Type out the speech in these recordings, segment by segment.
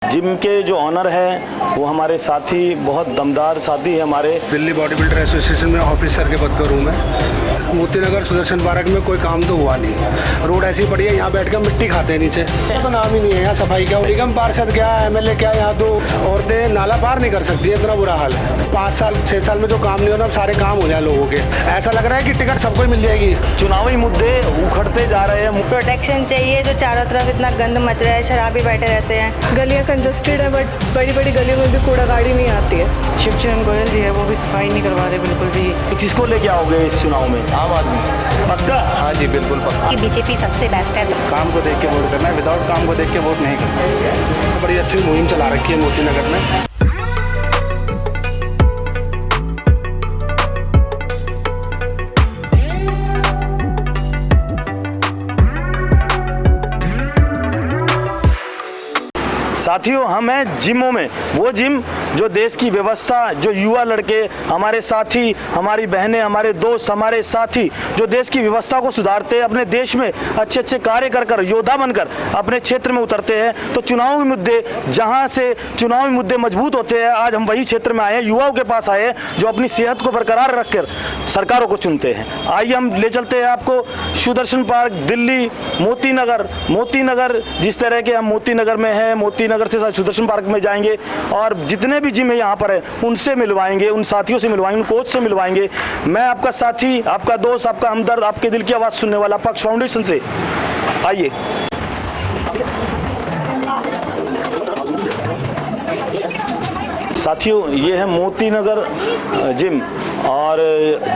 Gym के जो honour है वो हमारे साथी, बहुत दमदार साथी है हमारे। दिल्ली बॉडी बिल्डर एसोसिएशन में ऑफिसर के पद पर हूँ मैं। मोती नगर सुदर्शन पार्क में कोई काम तो हुआ नहीं, रोड ऐसी पड़ी है, यहाँ बैठ कर मिट्टी खाते हैं नीचे, तो नाम ही नहीं है यहाँ सफाई का। निगम पार्षद क्या, एमएलए क्या, यहाँ तो औरतें नाला पार नहीं कर सकती है, इतना बुरा हाल है। 5 साल 6 साल में जो काम नहीं होना, अब सारे काम हो जाए लोगों के। ऐसा लग रहा है कि टिकट सबको ही मिल जाएगी। चुनावी मुद्दे उखड़ते जा रहे हैं। प्रोटेक्शन चाहिए, जो चारों तरफ इतना गंद मच रहा है, शराबी बैठे रहते हैं। गलियाँ कंजस्टेड है, बट बड़ी बड़ी गलियों में भी कूड़ा गाड़ी नहीं आती है। शिवचरण गोयल जी है, वो भी सफाई नहीं करवा रहे बिल्कुल भी। किसको लेके आओगे इस चुनाव में? आम आदमी। पक्का? हाँ जी बिल्कुल पक्का। बीजेपी सबसे बेस्ट है। काम को देख के वोट करना है, विदाउट काम को देख के वोट नहीं करना है। बड़ी अच्छी मुहिम चला रखी है मोती नगर में। साथियों, हम हैं जिमों में, वो जिम जो देश की व्यवस्था, जो युवा लड़के, हमारे साथी, हमारी बहनें, हमारे दोस्त, हमारे साथी जो देश की व्यवस्था को सुधारते हैं, अपने देश में अच्छे अच्छे कार्य कर कर योद्धा बनकर अपने क्षेत्र में उतरते हैं। तो चुनावी मुद्दे, जहां से चुनावी मुद्दे मजबूत होते हैं, आज हम वही क्षेत्र में आए हैं, युवाओं के पास आए हैं जो अपनी सेहत को बरकरार रखकर सरकारों को चुनते हैं। आइए हम ले चलते हैं आपको सुदर्शन पार्क, दिल्ली, मोती नगर जिस तरह के हम मोती नगर में हैं, मोती नगर से सुदर्शन पार्क में जाएंगे और जितने भी जिम है यहाँ पर है उनसे मिलवाएंगे, उन साथियों से मिलवाएंगे, उन कोच से मिलवाएंगे। मैं आपका साथी, आपका दोस्त, आपका हमदर्द, आपके दिल की आवाज़ सुनने वाला पक्ष फाउंडेशन से। आइए। साथियों, ये है मोती नगर जिम और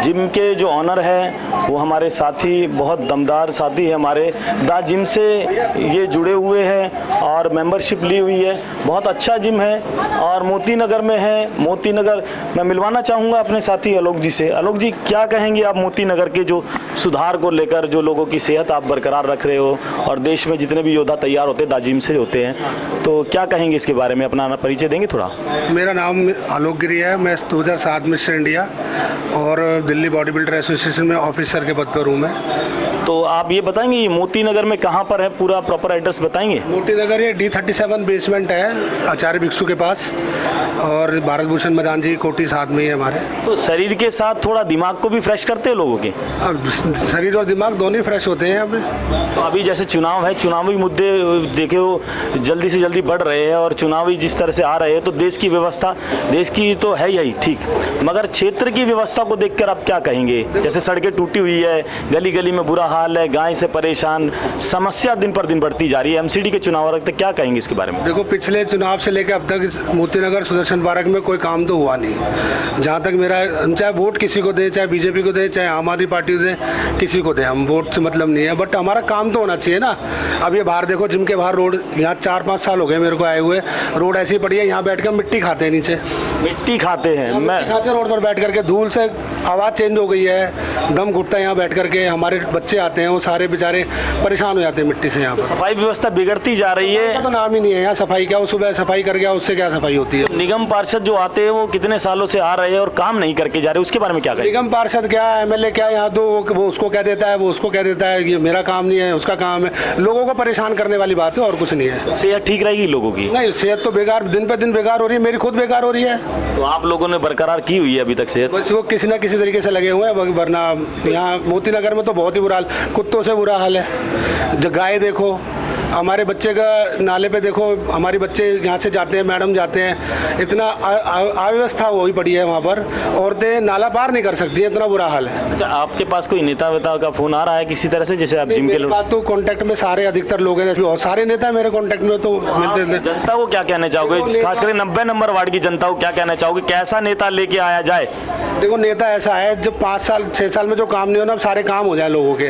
जिम के जो ऑनर है वो हमारे साथी, बहुत दमदार साथी है हमारे। दा जिम से ये जुड़े हुए हैं और मेंबरशिप ली हुई है। बहुत अच्छा जिम है और मोती नगर में है। मोती नगर मैं मिलवाना चाहूँगा अपने साथी आलोक जी से। आलोक जी, क्या कहेंगे आप मोती नगर के जो सुधार को लेकर, जो लोगों की सेहत आप बरकरार रख रहे हो और देश में जितने भी योद्धा तैयार होते हैं दा जिम से होते हैं, तो क्या कहेंगे इसके बारे में? अपना परिचय देंगे थोड़ा? मेरा नाम आलोक गिरी है, मैं 2007 मिस्टर इंडिया और दिल्ली बॉडी बिल्डर एसोसिएशन में ऑफिसर के पद पर हूँ मैं। तो आप ये बताएंगे ये मोती नगर में कहाँ पर है, पूरा प्रॉपर एड्रेस बताएंगे? मोती नगर ये D37 बेसमेंट है, आचार्य भिक्षु के पास, और भारत भूषण मैदान जी कोठी साथ में ही है हमारे। तो शरीर के साथ थोड़ा दिमाग को भी फ्रेश करते हैं लोगों के? अब शरीर और दिमाग दोनों ही फ्रेश होते हैं अभी। तो अभी जैसे चुनाव है, चुनावी मुद्दे देखे हो जल्दी से जल्दी बढ़ रहे हैं और चुनावी जिस तरह से आ रहे हैं, तो देश की व्यवस्था, देश की तो है यही ठीक, मगर क्षेत्र की व्यवस्था को देखकर आप क्या कहेंगे? जैसे सड़कें टूटी हुई है, गली गली में बुरा हाल है, गाय से परेशान, समस्या दिन पर दिन बढ़ती जा रही है। एमसीडी के चुनाव रखते, क्या कहेंगे इसके बारे में? देखो, पिछले चुनाव से लेकर अब तक मोती नगर सुदर्शन पार्क में कोई काम तो हुआ नहीं। जहाँ तक मेरा, चाहे वोट किसी को दें, चाहे बीजेपी को दें, चाहे आम आदमी पार्टी को दें, किसी को दें, हम वोट से मतलब नहीं है, बट हमारा काम तो होना चाहिए ना। अब ये बाहर देखो, जिम के बाहर रोड, यहाँ 4-5 साल हो गए मेरे को आए हुए, रोड ऐसी पड़ी है, यहाँ बैठ कर मिट्टी खाते हैं नीचे, मिट्टी खाते हैं। मैं खाते रोड पर बैठ करके, धूल से आवाज़ चेंज हो गई है, दम घुटता है यहाँ बैठ करके। हमारे बच्चे आते हैं, वो सारे बेचारे परेशान हो जाते हैं मिट्टी से। यहाँ पर सफाई व्यवस्था बिगड़ती जा रही है, तो नाम ही नहीं है यहाँ सफाई का। वो सुबह सफाई कर गया, उससे क्या सफाई होती है? निगम पार्षद जो आते हैं वो कितने सालों से आ रहे हैं और काम नहीं करके जा रहे, उसके बारे में क्या कहें? निगम पार्षद क्या, एमएलए क्या, यहाँ तो वो उसको कह देता है, वो उसको कह देता है, ये मेरा काम नहीं है, उसका काम है। लोगों को परेशान करने वाली बात है और कुछ नहीं है। सेहत ठीक रहेगी लोगों की? नहीं, सेहत तो बेकार, दिन पे दिन बेकार हो रही है, मेरी खुद बेकार हो रही है। तो आप लोगों ने बरकरार की हुई है अभी तक सेहत? बस वो किसी ना किसी तरीके से लगे हुए हैं, वरना यहाँ मोती नगर में तो बहुत ही बुरा हाल, कुत्तों से बुरा हाल है। जो गाय देखो, हमारे बच्चे का नाले पे देखो, हमारे बच्चे यहाँ से जाते हैं, मैडम जाते हैं, इतना अव्यवस्था हो ही पड़ी है वहाँ पर। औरतें नाला पार नहीं कर सकती है, इतना बुरा हाल है। अच्छा, आपके पास कोई नेता वेता का फोन आ रहा है किसी तरह से, जैसे आप जिम के लोग? बात तो कांटेक्ट में सारे अधिकतर लोग हैं, और सारे नेता मेरे कांटेक्ट में तो मिलते थे। जनता को क्या कहना चाहोगे, खासकर 90 नंबर वार्ड की जनता को क्या कहना चाहोगे, कैसा नेता लेके आया जाए? देखो, नेता ऐसा है, जब 5 साल 6 साल में जो काम नहीं होना, अब सारे काम हो जाए लोगों के,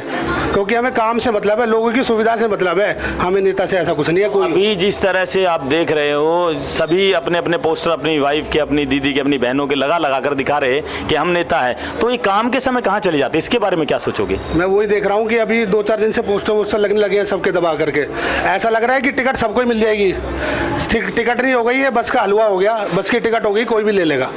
क्योंकि हमें काम से मतलब है, लोगों की सुविधा से मतलब है, हमें नेता से ऐसा कुछ नहीं है कोई। अभी जिस तरह से आप देख रहे हो, सभी अपने अपने पोस्टर अपनी वाइफ के, अपनी दीदी के, अपनी बहनों के लगा कर दिखा रहे हैं कि हम नेता है, तो ये काम के समय कहाँ चले जाते हैं? इसके बारे में क्या सोचोगे? मैं वही देख रहा हूँ कि अभी 2-4 दिन से पोस्टर वोस्टर लगने लगे हैं सबके दबा करके। ऐसा लग रहा है कि टिकट सबको ही मिल जाएगी। टिकट नहीं हो गई है, बस का हलवा हो गया, बस की टिकट हो गई, कोई भी ले लेगा।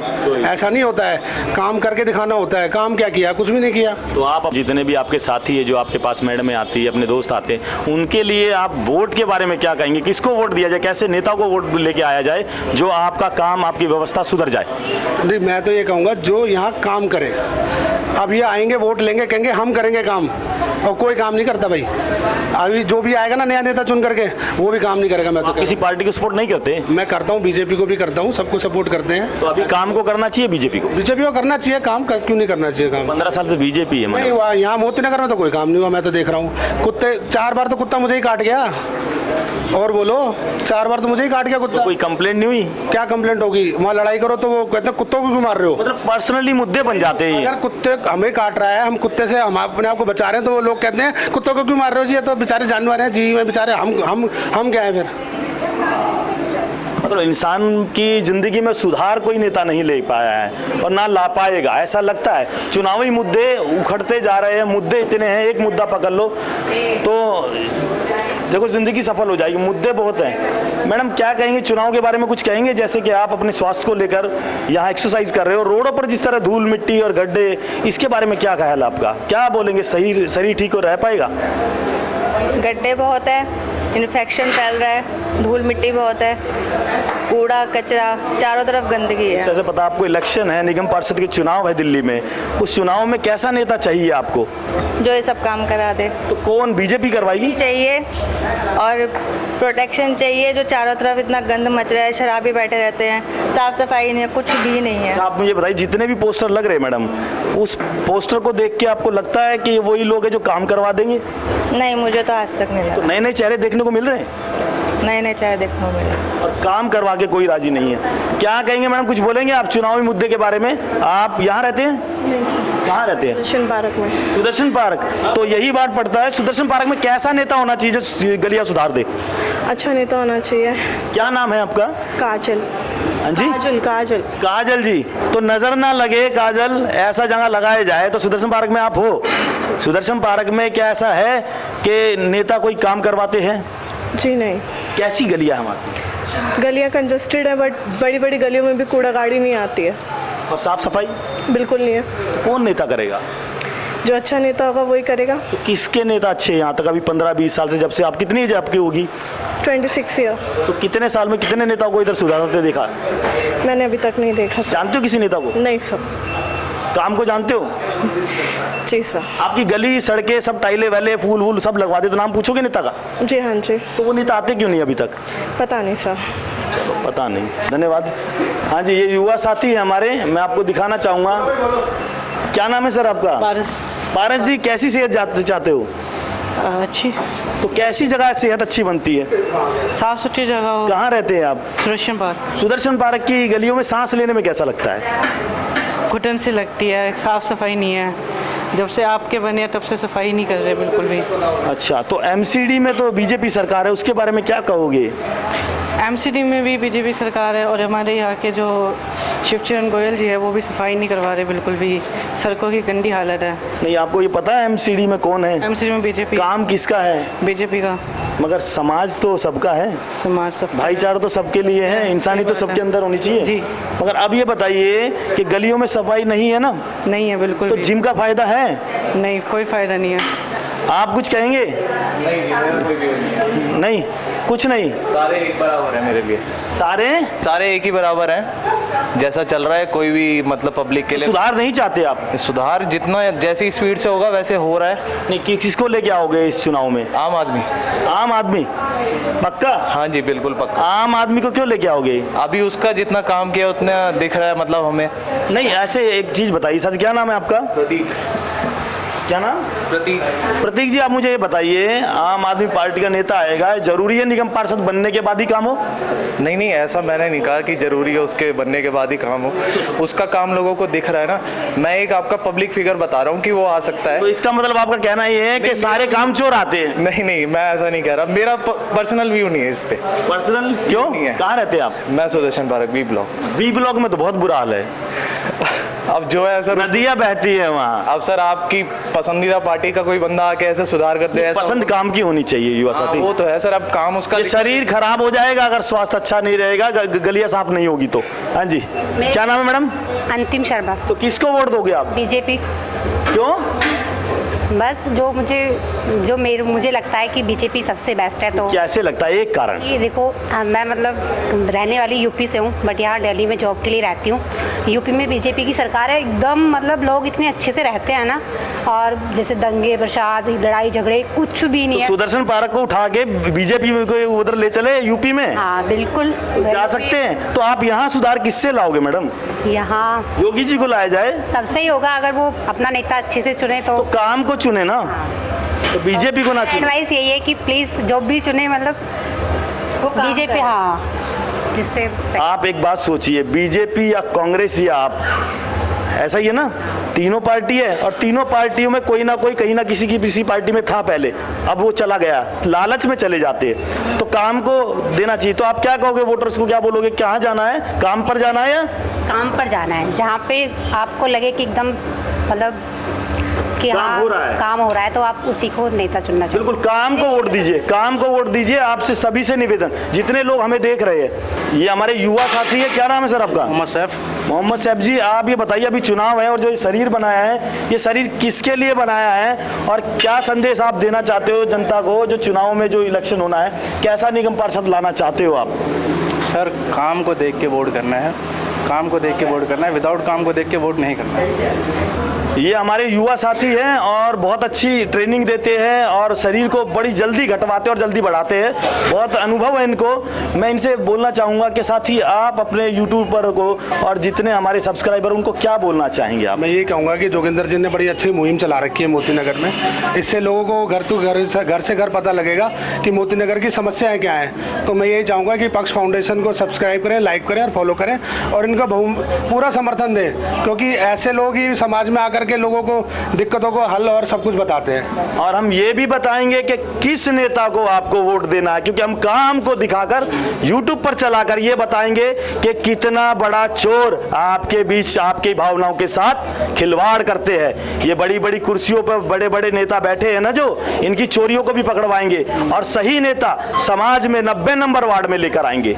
ऐसा नहीं होता है, काम करके दिखाना होता है। काम क्या किया? कुछ भी नहीं किया। तो आप जितने भी आपके साथी है जो आपके पास मैडम आती है, अपने दोस्त आते हैं, उनके लिए आप वोट के बारे में क्या कहेंगे? किसको वोट दिया जाए, कैसे नेता को वोट लेके आया जाए जो आपका काम, आपकी व्यवस्था सुधर जाए? नहीं, मैं तो ये कहूँगा जो यहाँ काम करे। अब ये आएंगे, वोट लेंगे, कहेंगे हम करेंगे काम, और कोई काम नहीं करता भाई। अभी जो भी आएगा ना नया नेता चुन करके, वो भी काम नहीं करेगा। मैं तो किसी पार्टी को सपोर्ट नहीं करते? मैं करता हूँ, बीजेपी को भी करता हूँ, सबको सपोर्ट करते हैं। तो अभी काम को करना चाहिए बीजेपी को? बीजेपी को करना चाहिए काम, क्यों नहीं करना चाहिए काम? 15 साल से बीजेपी है। नहीं हुआ यहाँ मोती नगर में तो कोई काम नहीं हुआ, मैं तो देख रहा हूँ। कुत्ते 4 बार तो कुत्ता मुझे ही काट गया। और बोलो, 4 बार तो मुझे ही काट गया कुत्ता। कोई कंप्लेंट नहीं हुई? क्या कंप्लेंट होगी? वहाँ लड़ाई करो तो वो कहते हैं कुत्तों को क्यों मार रहे हो? मतलब पर्सनली मुद्दे बन जाते हैं। अगर कुत्ते हमें काट रहा है, हम कुत्ते से हम अपने आप को बचा रहे हैं, तो वो लोग कहते हैं कुत्तों को क्यों मार रहे हो जी? ये तो बेचारे जानवर हैं जी, में बेचारे हम क्या है फिर? मतलब इंसान की जिंदगी में सुधार कोई नेता नहीं ले पाया है और ना ला पाएगा, ऐसा लगता है। चुनावी मुद्दे उखड़ते जा रहे हैं, मुद्दे इतने हैं, एक मुद्दा पकड़ लो तो देखो जिंदगी सफल हो जाएगी। मुद्दे बहुत हैं। मैडम क्या कहेंगे चुनाव के बारे में? कुछ कहेंगे? जैसे कि आप अपने स्वास्थ्य को लेकर यहाँ एक्सरसाइज कर रहे हो, रोडों पर जिस तरह धूल मिट्टी और गड्ढे, इसके बारे में क्या ख्याल है आपका? क्या बोलेंगे, सही शरीर ठीक हो रह पाएगा? गड्ढे बहुत है, इन्फेक्शन फैल रहा है, धूल मिट्टी बहुत है, कूड़ा कचरा, चारों तरफ गंदगी है। जैसे पता आपको इलेक्शन है, निगम पार्षद के चुनाव है दिल्ली में, उस चुनाव में कैसा नेता चाहिए आपको? जो ये सब काम करा दे। तो कौन? बीजेपी करवाएगी? चाहिए, और प्रोटेक्शन चाहिए। जो चारों तरफ इतना गंद मच रहा है, शराबी बैठे रहते हैं, साफ सफाई नहीं है, कुछ भी नहीं है। आप मुझे बताइए, जितने भी पोस्टर लग रहे हैं मैडम, उस पोस्टर को देख के आपको लगता है कि वही लोग हैं जो काम करवा देंगे? नहीं, मुझे तो आज तक नहीं तो लगा। नए नए चेहरे देखने को मिल रहे हैं नए नए चाय देखने को मिले और काम करवा के कोई राजी नहीं है। क्या कहेंगे मैडम, कुछ बोलेंगे आप चुनावी मुद्दे के बारे में? आप यहाँ रहते हैं? कहाँ रहते हैं? सुदर्शन पार्क में। सुदर्शन पार्क। तो यही बात पड़ता है, सुदर्शन पार्क में कैसा नेता होना चाहिए जो गलियां सुधार दे? अच्छा नेता होना चाहिए। क्या नाम है आपका? काजल। हाँ जी, काजल काजल काजल जी। तो नजर ना लगे काजल, ऐसा जगह लगाया जाए। तो सुदर्शन पार्क में आप हो। सुदर्शन पार्क में क्या ऐसा है कि नेता कोई काम करवाते हैं? जी नहीं। कैसी गलियां हमारी? गलियाँ कंजस्टेड है, बट बड़ी बड़ी गलियों में भी कूड़ा गाड़ी नहीं आती है और साफ सफाई बिल्कुल नहीं है। कौन नेता करेगा? जो अच्छा नेता होगा वही करेगा। तो किसके नेता अच्छे हैं यहाँ तक? अभी 15-20 साल से, जब से आप, कितनी एज आपकी होगी? 26 ईयर। तो कितने साल में कितने नेताओं को इधर सुधारते देखा? मैंने अभी तक नहीं देखा सर। जानते हो किसी नेता को? नहीं सर। काम को जानते हो? जी सर। आपकी गली सड़कें सब टाइले वाले फूल वूल सब लगवा दे तो नाम पूछोगे नेता का? जी हाँ जी। तो वो नेता आते क्यों नहीं अभी तक? पता नहीं सर। पता नहीं। धन्यवाद। हाँ जी, ये युवा साथी है हमारे, मैं आपको दिखाना चाहूँगा। क्या नाम है सर आपका? पारस। पारस जी, कैसी सेहत चाहते हो? अच्छी। तो कैसी जगह सेहत अच्छी बनती है? साफ सुथरी जगह हो। कहाँ रहते हैं आप? सुदर्शन पार्क। सुदर्शन पार्क की गलियों में सांस लेने में कैसा लगता है? घुटन सी लगती है, साफ सफाई नहीं है। जब से आपके बने हैं, तब से सफाई नहीं कर रहे बिल्कुल भी। अच्छा, तो एमसीडी में तो बीजेपी सरकार है, उसके बारे में क्या कहोगे? एमसीडी में भी बीजेपी सरकार है, और हमारे यहाँ के जो शिवचरण गोयल जी है वो भी सफाई नहीं करवा रहे बिल्कुल भी। सड़कों की गंदी हालत है। नहीं, आपको ये पता है एमसीडी में कौन है? एमसीडी में बीजेपी। काम किसका है? बीजेपी का। मगर समाज तो सबका है, समाज सब, भाईचारा तो सबके लिए है, इंसानी तो सबके अंदर होनी चाहिए जी। मगर अब ये बताइए कि गलियों में सफाई नहीं है ना, नहीं है बिल्कुल तो भी। जिम का फायदा है? नहीं, कोई फायदा नहीं है। आप कुछ कहेंगे? नहीं, कुछ नहीं। सारे एक बराबर है मेरे लिए। सारे एक ही बराबर हैं। जैसा चल रहा है, कोई भी मतलब पब्लिक के लिए सुधार नहीं चाहते आप? सुधार जितना जैसी स्पीड से होगा वैसे हो रहा है। नहीं, किसको लेके आओगे इस चुनाव में? आम आदमी। आम आदमी पक्का? हाँ जी, बिल्कुल पक्का। आम आदमी को क्यों लेके आओगे? अभी उसका जितना काम किया उतना दिख रहा है, मतलब हमें। नहीं, ऐसे एक चीज बताइए सर, क्या नाम है आपका? प्रतीक। क्या नाम? प्रतीक। प्रतीक जी, आप मुझे ये बताइए, आम आदमी पार्टी का नेता आएगा, जरूरी है निगम पार्षद बनने के बाद ही काम हो? नहीं, ऐसा मैंने नहीं कहा कि जरूरी है उसके बनने के बाद ही काम हो। उसका काम लोगों को दिख रहा है ना। मैं एक आपका पब्लिक फिगर बता रहा हूँ कि वो आ सकता है। तो इसका मतलब आपका कहना ये है कि सारे काम चोर आते हैं? नहीं, मैं ऐसा नहीं कह रहा। मेरा पर्सनल व्यू नहीं है इस पे। पर्सनल क्यों? नहीं है। कहाँ रहते हैं आप? मैं Sudarshan park B block. B block में तो बहुत बुरा हाल है। अब जो है सर, नदियां बहती है वहाँ। अब सर आपकी पसंदीदा पार्टी का कोई बंदा आके ऐसे सुधार कर दे, ऐसा पसंद काम की होनी चाहिए युवा हाँ, साथी। वो तो है सर, अब काम उसका ये शरीर खराब हो जाएगा अगर स्वास्थ्य अच्छा नहीं रहेगा, गलियां साफ नहीं होगी तो। हाँ जी, क्या नाम है मैडम? अंतिम शर्मा, तो किसको वोट दोगे आप? बीजेपी। क्यों? बस मुझे लगता है कि बीजेपी सबसे बेस्ट है। तो कैसे लगता है, एक कारण? ये देखो, मैं मतलब रहने वाली यूपी से हूँ, बट यहाँ दिल्ली में जॉब के लिए रहती हूँ। यूपी में बीजेपी की सरकार है, एकदम मतलब लोग इतने अच्छे से रहते हैं ना, और जैसे दंगे प्रसाद लड़ाई झगड़े कुछ भी नहीं है। सुदर्शन पार्क को उठा के बीजेपी को उधर ले चले यूपी में। हाँ बिल्कुल जा सकते हैं। तो आप यहाँ सुधार किससे लाओगे मैडम? यहाँ योगी जी को लाया जाए, सबसे ही होगा अगर वो अपना नेता अच्छे से चुने तो। काम को चुने ना, तो बीजेपी को ना चुने। एडवाइस यही है कि प्लीज जो भी चुने मतलब बीजेपी, हाँ, जिससे आप एक बात सोचिए, बीजेपी या कांग्रेस या आप, ऐसा ही है ना, तीनों पार्टी है और तीनों पार्टियों में कोई ना कोई कहीं ना किसी पार्टी में था पहले, अब वो चला गया, लालच में चले जाते हैं। तो काम को देना चाहिए। तो आप क्या कहोगे वोटर्स को, क्या बोलोगे, कहाँ जाना है, काम पर जाना है या काम पर जाना है? जहाँ पे आपको लगे कि एकदम मतलब कि काम हाँ हो रहा है। काम हो रहा है, तो आप उसी को नेता चुनना चाहिए। बिल्कुल, काम को वोट दीजिए, काम को वोट दीजिए। आपसे सभी से निवेदन, जितने लोग हमें देख रहे हैं, ये हमारे युवा साथी है, क्या नाम है सर आपका? मोहम्मद सैफ। मोहम्मद सैफ जी, आप ये बताइए, अभी चुनाव है और जो ये शरीर बनाया है, ये शरीर किसके लिए बनाया है और क्या संदेश आप देना चाहते हो जनता को? जो चुनाव में जो इलेक्शन होना है, कैसा निगम पार्षद लाना चाहते हो आप? सर काम को देख के वोट करना है, काम को देख के वोट करना है, विदाउट काम को देख के वोट नहीं करना है। ये हमारे युवा साथी हैं और बहुत अच्छी ट्रेनिंग देते हैं और शरीर को बड़ी जल्दी घटवाते और जल्दी बढ़ाते हैं, बहुत अनुभव है इनको। मैं इनसे बोलना चाहूँगा कि साथी आप अपने यूट्यूब पर को और जितने हमारे सब्सक्राइबर उनको क्या बोलना चाहेंगे आप? मैं ये कहूँगा कि जोगिंदर जी ने बड़ी अच्छी मुहिम चला रखी है मोती नगर में। इससे लोगों को घर से घर पता लगेगा कि मोती नगर की समस्याएं क्या हैं। तो मैं यही चाहूँगा कि पक्ष फाउंडेशन को सब्सक्राइब करें, लाइक करें और फॉलो करें और इनका पूरा समर्थन दें, क्योंकि ऐसे लोग ही समाज में आकर के लोगों को दिक्कतों को हल और सब कुछ बताते हैं। और हम ये भी बताएंगे कि किस नेता को आपको वोट देना है, क्योंकि हम काम को दिखाकर यूट्यूब पर चलाकर ये बताएंगे कि कितना बड़ा चोर आपके बीच आपकी भावनाओं के साथ खिलवाड़ करते हैं। ये बड़ी बड़ी कुर्सियों पर बड़े बड़े नेता बैठे हैं ना, जो इनकी चोरियों को भी पकड़वाएंगे और सही नेता समाज में 90 नंबर वार्ड में लेकर आएंगे।